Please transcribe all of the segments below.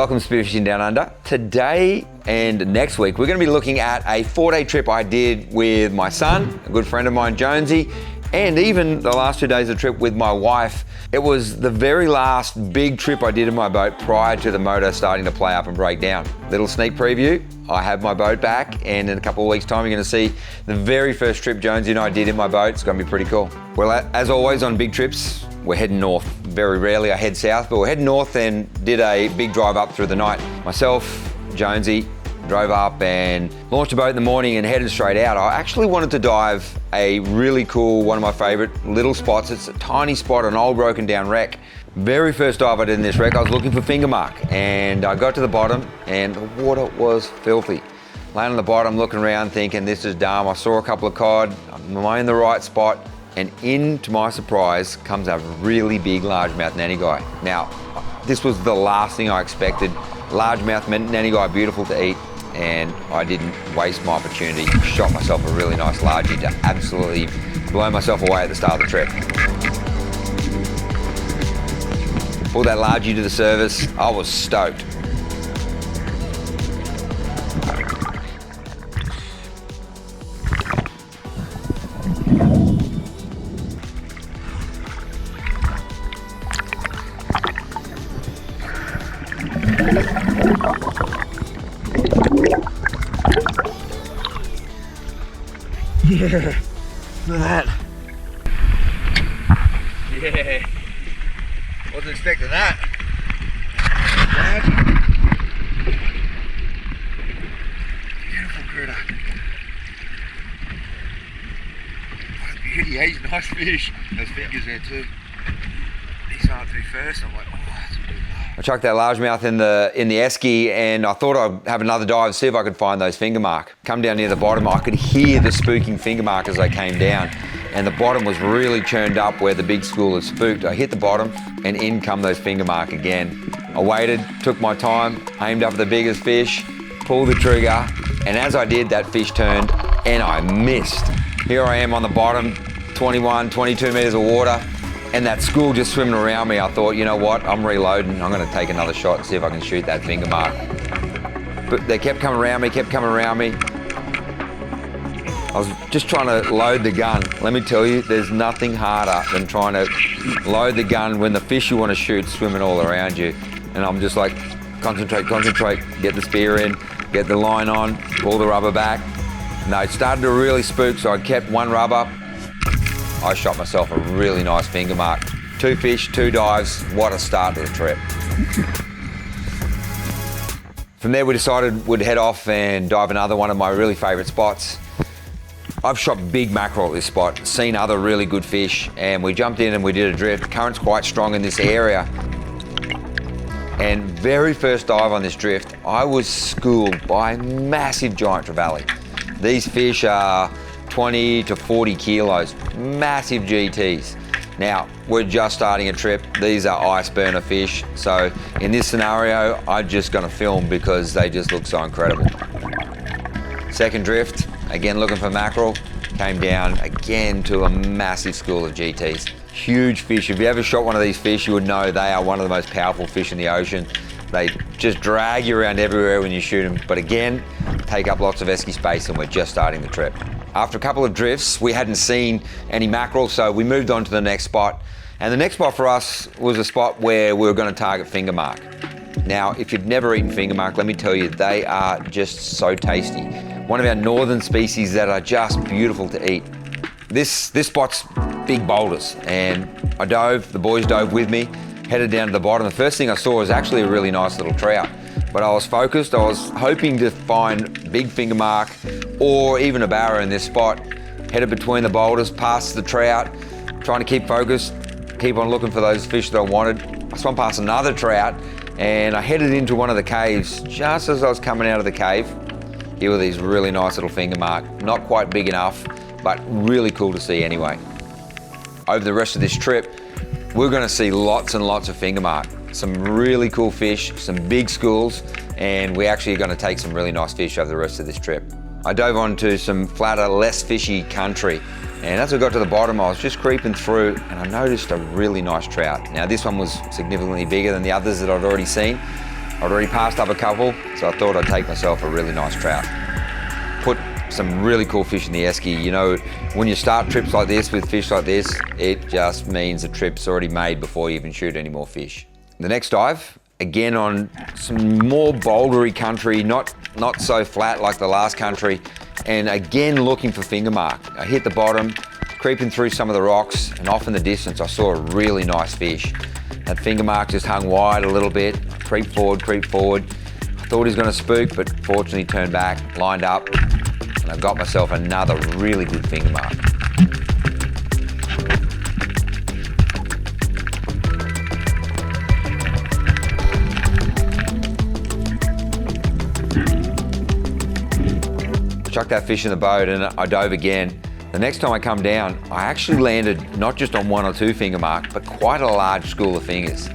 Welcome to Spearfishing Down Under. Today and next week, we're going to be looking at a 4-day trip I did with my son, a good friend of mine, Jonesy, and even the last 2 days of trip with my wife. It was the very last big trip I did in my boat prior to the motor starting to play up and break down. Little sneak preview, I have my boat back, and in a couple of weeks' time, you're going to see the very first trip Jonesy and I did in my boat. It's going to be pretty cool. Well, as always on big trips, we're heading north. Very rarely I head south, but we're heading north and did a big drive up through the night. Myself, Jonesy, drove up and launched a boat in the morning and headed straight out. I actually wanted to dive a really cool, one of my favorite little spots. It's a tiny spot, an old broken down wreck. Very first dive I did in this wreck, I was looking for finger mark, and I got to the bottom and the water was filthy. Laying on the bottom, looking around thinking this is dumb. I saw a couple of cod, am I in the right spot? And in, to my surprise, comes a really big largemouth nanny guy. Now, this was the last thing I expected. Largemouth nanny guy, beautiful to eat, and I didn't waste my opportunity. Shot myself a really nice largie to absolutely blow myself away at the start of the trip. Pulled that largie to the surface. I was stoked. Yeah, look at that. Yeah, wasn't expecting that. Beautiful critter. What a beauty, he's a nice fish. Those fingers there too. He's on through first, I'm like, oh, that's a good one. I chucked that largemouth in the esky, and I thought I'd have another dive, see if I could find those finger mark. Come down near the bottom, I could hear the spooking finger mark as I came down, and the bottom was really churned up where the big school had spooked. I hit the bottom, and in come those finger mark again. I waited, took my time, aimed up at the biggest fish, pulled the trigger, and as I did, that fish turned, and I missed. Here I am on the bottom, 21, 22 meters of water, and that school just swimming around me. I thought, you know what, I'm reloading. I'm gonna take another shot and see if I can shoot that finger mark. But they kept coming around me, I was just trying to load the gun. Let me tell you, there's nothing harder than trying to load the gun when the fish you want to shoot swimming all around you. And I'm just like, concentrate, get the spear in, get the line on, pull the rubber back. And they started to really spook, so I kept one rubber. I shot myself a really nice finger mark. 2 fish, 2 dives, what a start to the trip. From there we decided we'd head off and dive another one of my really favourite spots. I've shot big mackerel at this spot, seen other really good fish, and we jumped in and we did a drift. Current's quite strong in this area. And very first dive on this drift, I was schooled by a massive giant trevally. These fish are 20 to 40 kilos, massive GTs. Now, we're just starting a trip. These are ice burner fish. So in this scenario, I'm just gonna film because they just look so incredible. Second drift, again looking for mackerel, came down again to a massive school of GTs. Huge fish. If you ever shot one of these fish, you would know they are one of the most powerful fish in the ocean. They just drag you around everywhere when you shoot them. But again, take up lots of esky space, and we're just starting the trip. After a couple of drifts, we hadn't seen any mackerel, so we moved on to the next spot. And the next spot for us was a spot where we were going to target finger mark. Now, if you've never eaten finger mark, let me tell you, they are just so tasty. One of our northern species that are just beautiful to eat. This spot's big boulders, and I dove, the boys dove with me, headed down to the bottom. The first thing I saw was actually a really nice little trout. But I was focused, I was hoping to find big finger mark or even a barra in this spot. Headed between the boulders, past the trout, trying to keep focused, keep on looking for those fish that I wanted. I swam past another trout and I headed into one of the caves. Just as I was coming out of the cave, here were these really nice little finger mark. Not quite big enough, but really cool to see anyway. Over the rest of this trip, we're gonna see lots and lots of finger mark. Some really cool fish, some big schools, and we're actually gonna take some really nice fish over the rest of this trip. I dove onto some flatter, less fishy country, and as I got to the bottom, I was just creeping through and I noticed a really nice trout. Now this one was significantly bigger than the others that I'd already seen, I'd already passed up a couple, so I thought I'd take myself a really nice trout. Put some really cool fish in the esky. You know, when you start trips like this with fish like this, it just means the trip's already made before you even shoot any more fish. The next dive, again on some more bouldery country, not so flat like the last country, and again looking for finger mark. I hit the bottom, creeping through some of the rocks, and off in the distance I saw a really nice fish. That finger mark just hung wide a little bit. Creep forward. I thought he was going to spook, but fortunately turned back, lined up, and I got myself another really good finger mark. Chucked that fish in the boat and I dove again. The next time I come down, I actually landed not just on 1 or 2 finger mark, but quite a large school of fingers.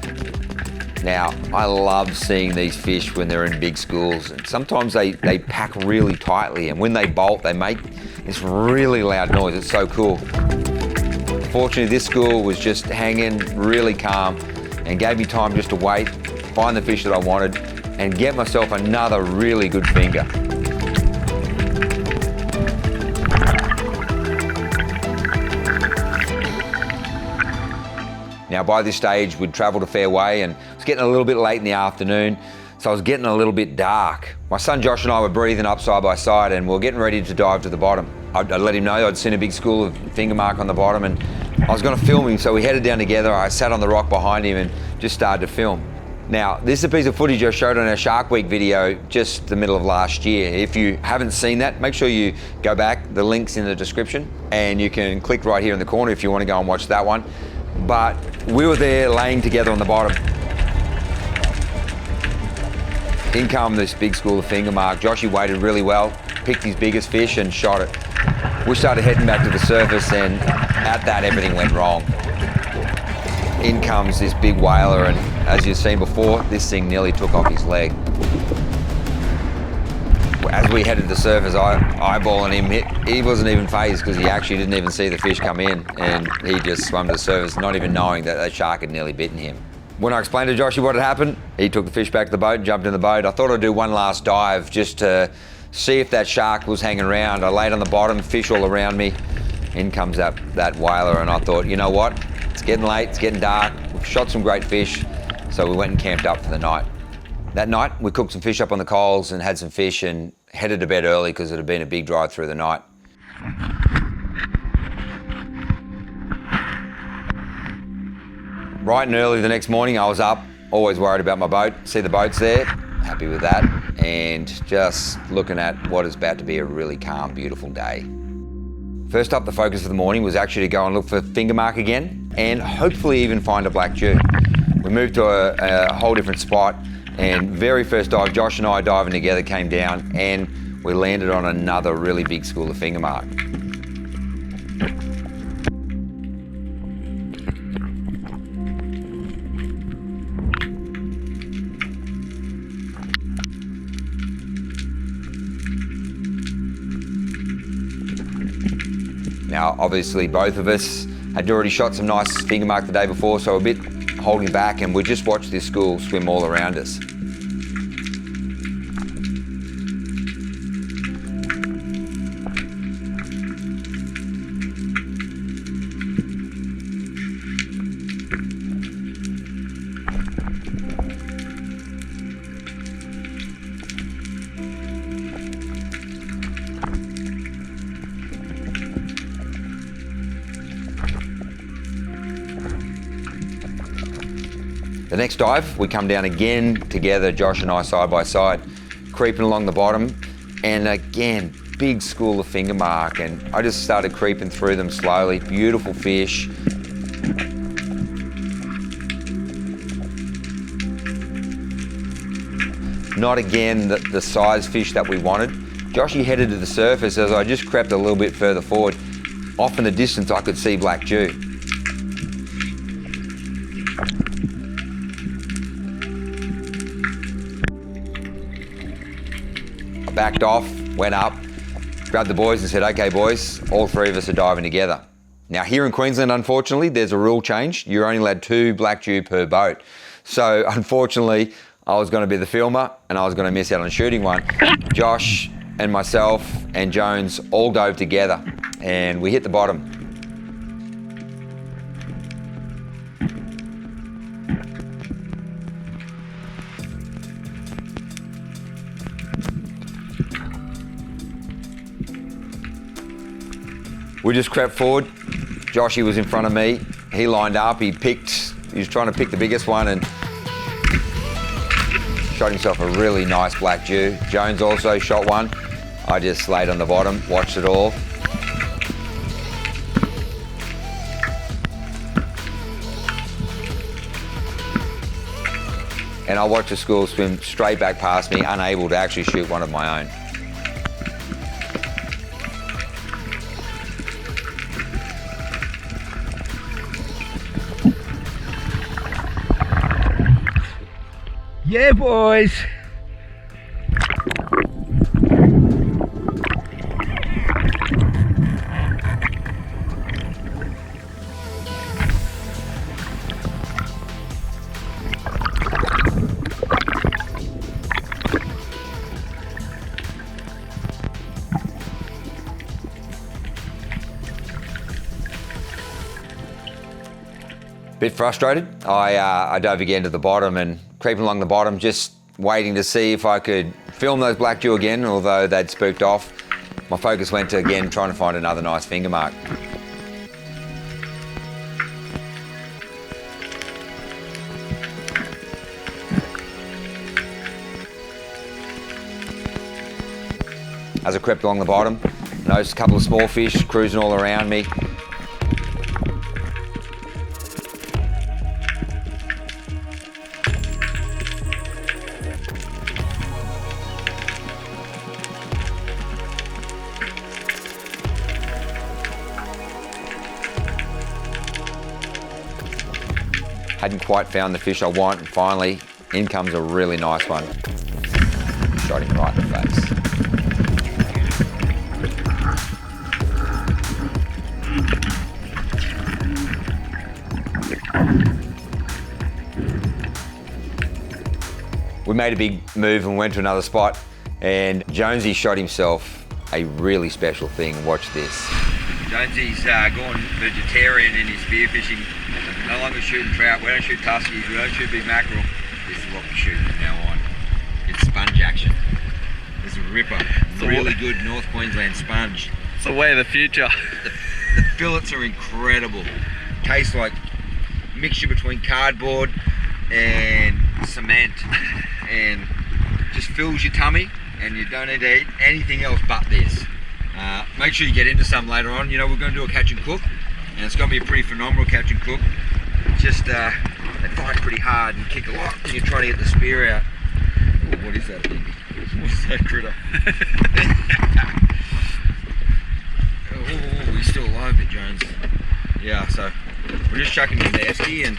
Now, I love seeing these fish when they're in big schools, and sometimes they pack really tightly, and when they bolt, they make this really loud noise. It's so cool. Fortunately, this school was just hanging really calm and gave me time just to wait, find the fish that I wanted, and get myself another really good finger. Now by this stage, we'd travelled a fair way and it was getting a little bit late in the afternoon, so I was getting a little bit dark. My son Josh and I were breathing up side by side and we were getting ready to dive to the bottom. I'd let him know I'd seen a big school of finger mark on the bottom and I was going to film him, so we headed down together. I sat on the rock behind him and just started to film. Now, this is a piece of footage I showed on our Shark Week video just the middle of last year. If you haven't seen that, make sure you go back. The link's in the description and you can click right here in the corner if you want to go and watch that one. But we were there laying together on the bottom. In come this big school of finger mark. Joshy waited really well, picked his biggest fish and shot it. We started heading back to the surface and at that everything went wrong. In comes this big whaler and as you've seen before, this thing nearly took off his leg. As we headed to the surface, eyeballing him, he wasn't even fazed because he actually didn't even see the fish come in and he just swam to the surface, not even knowing that that shark had nearly bitten him. When I explained to Joshy what had happened, he took the fish back to the boat, jumped in the boat. I thought I'd do one last dive just to see if that shark was hanging around. I laid on the bottom, fish all around me. In comes that whaler and I thought, you know what? It's getting late, it's getting dark. We've shot some great fish, so we went and camped up for the night. That night, we cooked some fish up on the coals and had some fish and headed to bed early because it had been a big drive through the night. Bright and early the next morning, I was up, always worried about my boat. See the boat's there, happy with that, and just looking at what is about to be a really calm, beautiful day. First up, the focus of the morning was actually to go and look for finger mark again and hopefully even find a black jew. We moved to a whole different spot. And very first dive, Josh and I diving together came down and we landed on another really big school of finger mark. Now, obviously both of us had already shot some nice finger mark the day before, so a bit holding back and we just watched this school swim all around us. The next dive, we come down again together, Josh and I side by side, creeping along the bottom, and again, big school of finger mark, and I just started creeping through them slowly. Beautiful fish. Not again the size fish that we wanted. Joshy headed to the surface as I just crept a little bit further forward. Off in the distance, I could see black jew. Backed off, went up, grabbed the boys and said, okay boys, all three of us are diving together. Now here in Queensland, unfortunately, there's a rule change. You're only allowed 2 black jew per boat. So unfortunately, I was going to be the filmer and I was going to miss out on shooting one. Josh and myself and Jones all dove together and we hit the bottom. We just crept forward. Joshy was in front of me. He lined up, he was trying to pick the biggest one and shot himself a really nice black jew. Jones also shot one. I just laid on the bottom, watched it all. And I watched the school swim straight back past me, unable to actually shoot one of my own. Yeah, boys. Bit frustrated. I dove again to the bottom and creeping along the bottom, just waiting to see if I could film those black jew again, although they'd spooked off. My focus went to, again, trying to find another nice finger mark. As I crept along the bottom, I noticed a couple of small fish cruising all around me. Hadn't quite found the fish I want, and finally, in comes a really nice one. Shot him right in the face. We made a big move and went to another spot, and Jonesy shot himself a really special thing. Watch this. Jonesy's gone vegetarian in his spearfishing. No longer shooting trout. We don't shoot Tuskies. We don't shoot big mackerel. This is what we shoot from now on. It's sponge action. This is a ripper. Really good North Queensland sponge. It's the way of the future. The fillets are incredible. Tastes like a mixture between cardboard and cement, and just fills your tummy, and you don't need to eat anything else but this. Make sure you get into some later on. You know, we're going to do a catch and cook, and it's going to be a pretty phenomenal catch and cook. Just they fight pretty hard and kick a lot when you're trying to get the spear out. Oh, what is that thing? What is that critter? Oh, he's still alive, bit Jones. Yeah, so we're just chucking him in the esky, and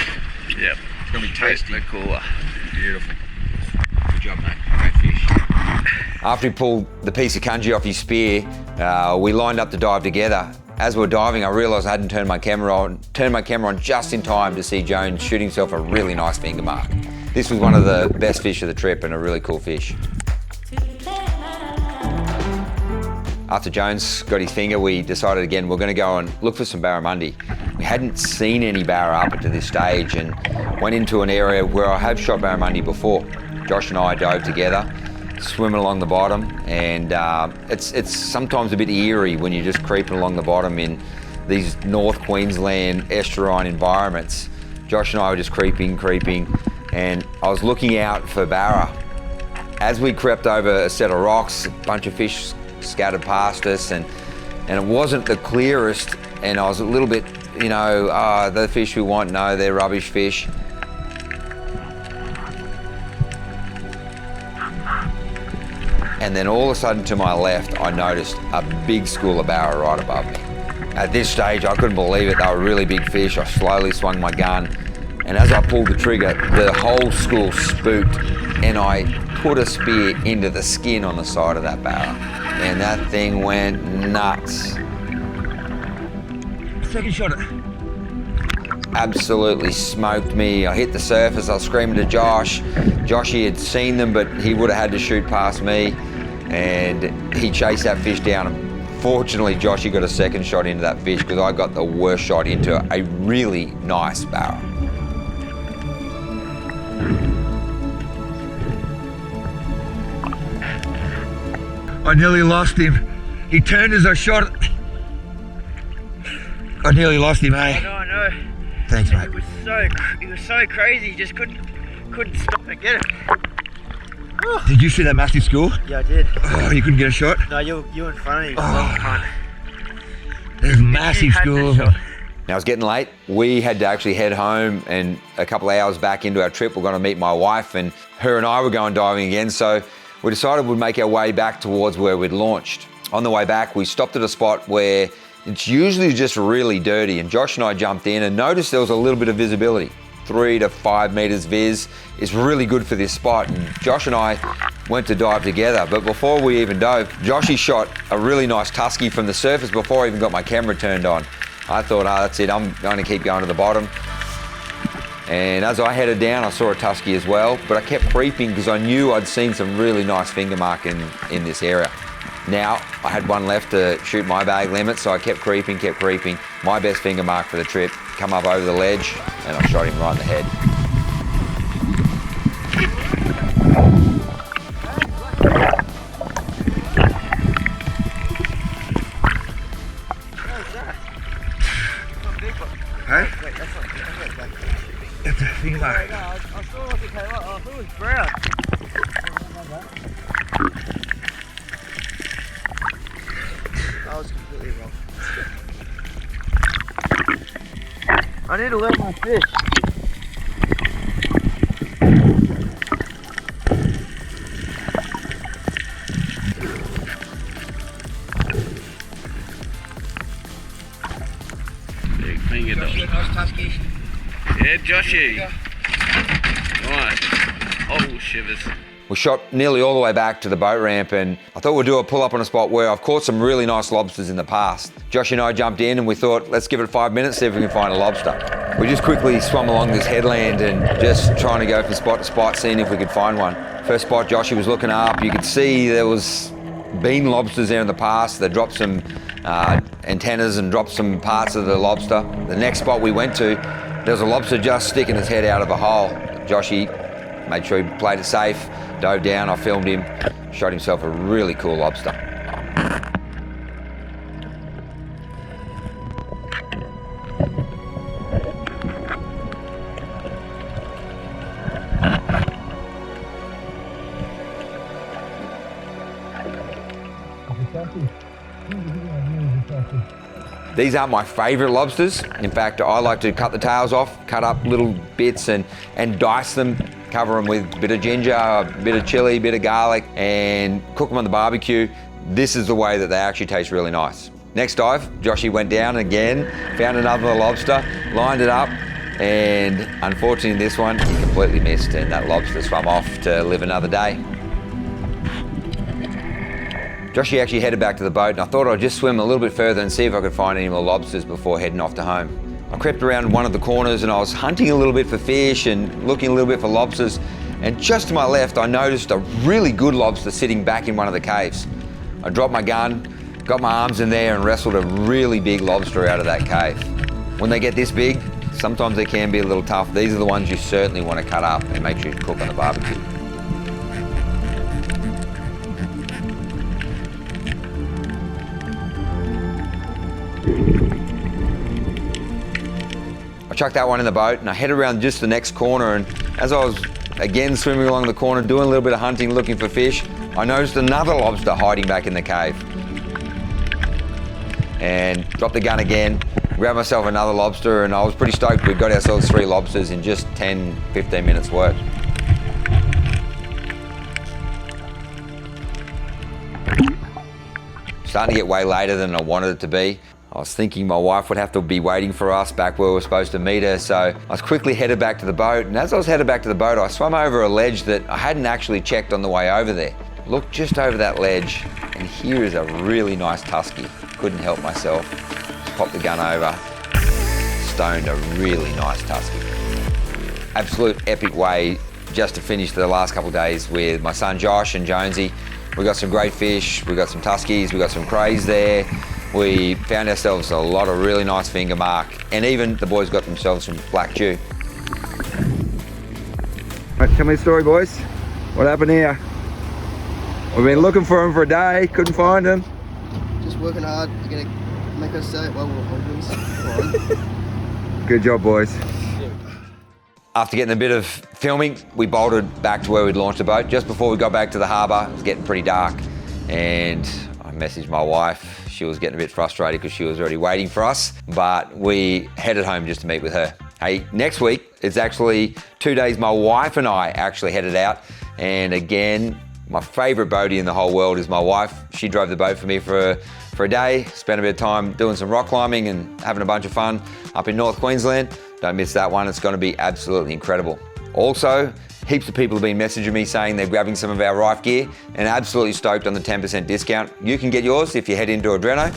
yep, it's gonna be tasty. The cooler. Beautiful. Good job, mate. Great fish. After he pulled the piece of kanji off his spear, we lined up to dive together. As we were diving, I realised I hadn't turned my camera on just in time to see Jones shoot himself a really nice finger mark. This was one of the best fish of the trip and a really cool fish. After Jones got his finger, we decided again we're going to go and look for some barramundi. We hadn't seen any barra up to this stage and went into an area where I have shot barramundi before. Josh and I dove together, swimming along the bottom, and it's sometimes a bit eerie when you're just creeping along the bottom in these North Queensland estuarine environments. Josh and I were just creeping, and I was looking out for barra. As we crept over a set of rocks, a bunch of fish scattered past us, and it wasn't the clearest, and I was a little bit, you know, the fish we want, no, they're rubbish fish. And then all of a sudden to my left, I noticed a big school of barra right above me. At this stage, I couldn't believe it. They were really big fish. I slowly swung my gun, and as I pulled the trigger, the whole school spooked, and I put a spear into the skin on the side of that barra, and that thing went nuts. Second shot it. absolutely smoked me. I hit the surface, I was screaming to Josh. Joshy had seen them, but he would have had to shoot past me, and he chased that fish down. Fortunately, Joshy got a second shot into that fish because I got the worst shot into a really nice barra. I nearly lost him. He turned as I shot it. I nearly lost him, eh? I know. Thanks, mate. It was so crazy. Just couldn't stop to get it. Did you see that massive school? Yeah, I did. Oh, you couldn't get a shot? No, you were in front of me. Oh. There's massive school. Now it's getting late. We had to actually head home, and a couple of hours back into our trip, we're going to meet my wife, and her and I were going diving again. So we decided we'd make our way back towards where we'd launched. On the way back, we stopped at a spot where it's usually just really dirty, and Josh and I jumped in and noticed there was a little bit of visibility. 3 to 5 meters viz is really good for this spot, and Josh and I went to dive together. But before we even dove, Joshy shot a really nice tusky from the surface before I even got my camera turned on. I thought, that's it, I'm going to keep going to the bottom. And as I headed down, I saw a tusky as well, but I kept creeping because I knew I'd seen some really nice finger mark in this area. Now, I had one left to shoot my bag limit, so I kept creeping. My best finger mark for the trip, come up over the ledge, and I shot him right in the head. Hey? Wait, that's not big. That's a finger mark. No, I saw like it came up. I thought it was brown. I was completely wrong. I need to learn my fish. Big finger dog. Nice tusky. Yeah, Joshy. Right. Oh, shivers. We shot nearly all the way back to the boat ramp, and I thought we'd do a pull up on a spot where I've caught some really nice lobsters in the past. Josh and I jumped in and we thought, let's give it 5 minutes, see if we can find a lobster. We just quickly swum along this headland and just trying to go from spot to spot, seeing if we could find one. First spot, Joshy was looking up. You could see there was been lobsters there in the past. They dropped some antennas and dropped some parts of the lobster. The next spot we went to, there was a lobster just sticking his head out of a hole. Joshy made sure he played it safe, dove down, I filmed him, shot himself a really cool lobster. These aren't my favourite lobsters. In fact, I like to cut the tails off, cut up little bits and dice them, cover them with a bit of ginger, a bit of chili, a bit of garlic, and cook them on the barbecue. This is the way that they actually taste really nice. Next dive, Joshy went down again, found another lobster, lined it up, and unfortunately this one, he completely missed, and that lobster swam off to live another day. Joshy actually headed back to the boat, and I thought I'd just swim a little bit further and see if I could find any more lobsters before heading off to home. I crept around one of the corners and I was hunting a little bit for fish and looking a little bit for lobsters, and just to my left I noticed a really good lobster sitting back in one of the caves. I dropped my gun, got my arms in there and wrestled a really big lobster out of that cave. When they get this big, sometimes they can be a little tough. These are the ones you certainly want to cut up and make sure you cook on the barbecue. I chucked that one in the boat and I headed around just the next corner, and as I was again swimming along the corner doing a little bit of hunting, looking for fish, I noticed another lobster hiding back in the cave. And dropped the gun again, grabbed myself another lobster, and I was pretty stoked. We'd got ourselves 3 lobsters in just 10-15 minutes work. Starting to get way later than I wanted it to be. I was thinking my wife would have to be waiting for us back where we were supposed to meet her, so I was quickly headed back to the boat, and as I was headed back to the boat, I swam over a ledge that I hadn't actually checked on the way over there. Looked just over that ledge, and here is a really nice tusky. Couldn't help myself. Just popped the gun over, stoned a really nice Tusky. Absolute epic way just to finish the last couple of days with my son Josh and Jonesy. We got some great fish, we got some Tuskies, we got some crays there. We found ourselves a lot of really nice finger mark, and even the boys got themselves some black dew. Right, tell me the story, boys. What happened here? We've been looking for him for a day, couldn't find him. Just working hard. You're gonna make us say, well, we're Good job, boys. After getting a bit of filming, we bolted back to where we'd launched the boat. Just before we got back to the harbour, it was getting pretty dark, and I messaged my wife. She was getting a bit frustrated because she was already waiting for us, but we headed home just to meet with her. Hey, next week, it's actually 2 days my wife and I actually headed out, and again, my favourite boatie in the whole world is my wife. She drove the boat for me for a day, spent a bit of time doing some rock climbing and having a bunch of fun up in North Queensland. Don't miss that one, it's gonna be absolutely incredible. Also, heaps of people have been messaging me saying they're grabbing some of our Rife gear and absolutely stoked on the 10% discount. You can get yours if you head into Adreno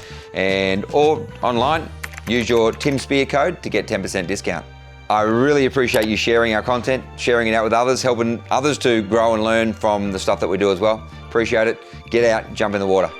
or online, use your Tim Spear code to get 10% discount. I really appreciate you sharing our content, sharing it out with others, helping others to grow and learn from the stuff that we do as well. Appreciate it. Get out, jump in the water.